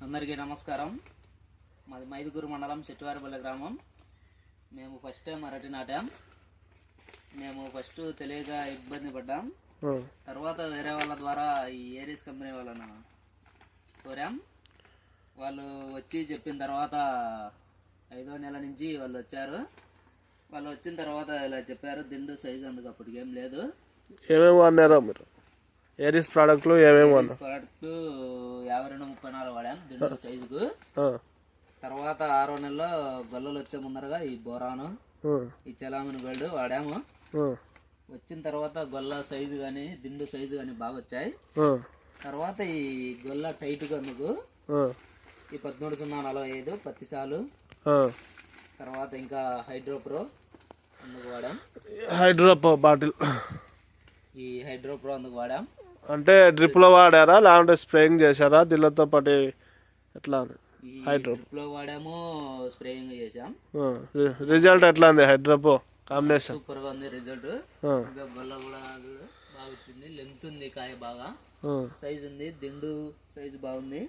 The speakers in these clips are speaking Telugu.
అందరికీ నమస్కారం. మాది మైదుకూరు మండలం చెట్టువారిపల్లి గ్రామం. మేము ఫస్ట్ టైం అరటి నాటాం. మేము ఫస్ట్ తెలియక ఇబ్బంది పడ్డాం. తర్వాత వేరే వాళ్ళ ద్వారా ఈ ఏరీస్ కంపెనీ వాళ్ళను కోరాం. వాళ్ళు వచ్చి చెప్పిన తర్వాత 5వ నెల నుంచి వాళ్ళు వచ్చారు. వాళ్ళు వచ్చిన తర్వాత ఇలా చెప్పారు, దిండు సైజు అందుకు అప్పటికేం లేదు. ఏమేమి అన్నారో మీరు? ఏరీస్ ప్రోడక్ట్లు ఏమేమి అన్నారు? ప్రోడక్ట్ 52-34 వాడాం దిండు సైజుకు. తర్వాత 6వ నెలలో గొల్లలు వచ్చే ముందరగా ఈ బోరాను, ఈ చలామణి గోల్డ్ వాడాము. వచ్చిన తర్వాత గొల్ల సైజు కానీ దిండు సైజు కానీ బాగా వచ్చాయి. తర్వాత ఈ గొల్ల టైట్గా అందుకు ఈ 13-0-45 పత్తి సాలు, తర్వాత ఇంకా హైడ్రోప్రో అందుకు వాడాం. హైడ్రోప్రో బాటిల్, ఈ హైడ్రోప్రో అందుకు వాడాం. అంటే డ్రిప్లో వాడారా లేకుంటే స్ప్రేయింగ్ చేశారా దీనితో పాటు? ఎట్లా డ్రిప్లో వాడాము, స్ప్రేయింగ్ చేసాం. రిజల్ట్ ఎట్లా ఉంది? హైడ్రోప్రో కాంబినేషన్ సూపర్ గా ఉంది రిజల్ట్. గొల్ల కూడా బాగా వచ్చింది. లెంత్ ఉంది, కాయ బాగా సైజ్ ఉంది, దిండు సైజు బాగుంది.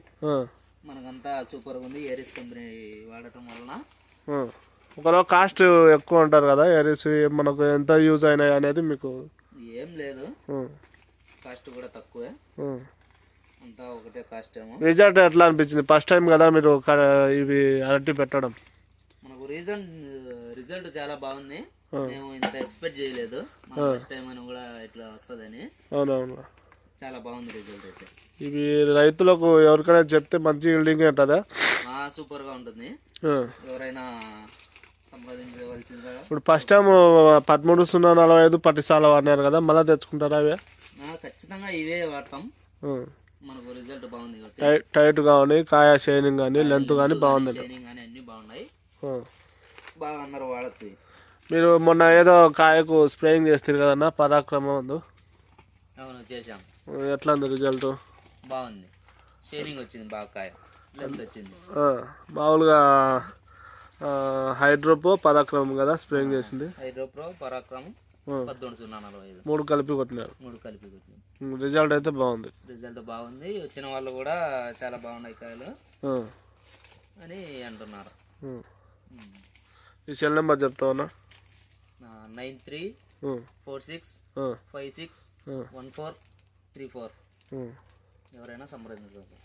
మనకంతా సూపర్ గా ఉంది ఏరీస్ కంపెనీ వాడటం వలన. ఒకవేళ కాస్ట్ ఎక్కువ ఉంటారు కదా ఏరీస్, మనకు ఎంత యూజ్ అయినాయి అనేది మీకు ఏం లేదు, కాస్ట్ కూడా తక్కువే, అంతా ఒకటే కాస్ట్ ఏమో. రిజల్ట్ ఎట్లా అనిపించింది? ఫస్ట్ టైం కదా మీరు ఇవి అరటి పెట్టడం. మనకు రిజల్ట్ చాలా బాగుంది. మేము ఇంత ఎక్స్పెక్ట్ చేయలేదు ఫస్ట్ టైం అని కూడా ఇట్లా వస్తుందని. అవునవును, చాలా బాగుంది రిజల్ట్ అయితే. ఇవి రైతులకు ఎవరికైనా చెప్తే మంచి ఈల్డింగ్ ఉంటుందా? సూపర్ గా ఉంటుంది, ఎవరైనా సంప్రదించవలసిందిగా. ఇప్పుడు ఫస్ట్ టైం 13-0-45 పత్తి సాలు వాడినారు కదా, మళ్ళీ తెచ్చుకుంటారా అవి? ఖచ్చితంగా ఇవే వాడతాం. మనకు రిజల్ట్ బాగుంది, టైట్ గా ఉన్నాయి, కాయ షైనింగ్ కానీ లెంత్ కానీ బాగుంది, షైనింగ్ కానీ అన్ని బాగున్నాయి, బాగా అందరూ వాడచ్చు. మీరు మొన్న ఏదో కాయకు స్ప్రేయింగ్ చేస్తారు కదన్నా, పరాక్రమం ఉంది? అవును, చేసాం. ఎట్లా ఉంది రిజల్ట్? బాగుంది, షైనింగ్ వచ్చింది, బాగా కాయ లెంత్ వచ్చింది. మామూలుగా హైడ్రోప్రో పరాక్రమం కదా స్ప్రేయింగ్ చేసింది? హైడ్రోప్రో పరాక్రమం 13-0-45 3 కలిపి కొట్టినారు. రిజల్ట్ అయితే బాగుంది. రిజల్ట్ బాగుంది, వచ్చిన వాళ్ళు కూడా చాలా బాగున్నాయి కాయలు అని అంటున్నారు. ఈ సెల్ నెంబర్ చెప్తావన్నా? 9346561434. ఎవరైనా సంప్రదించవచ్చు.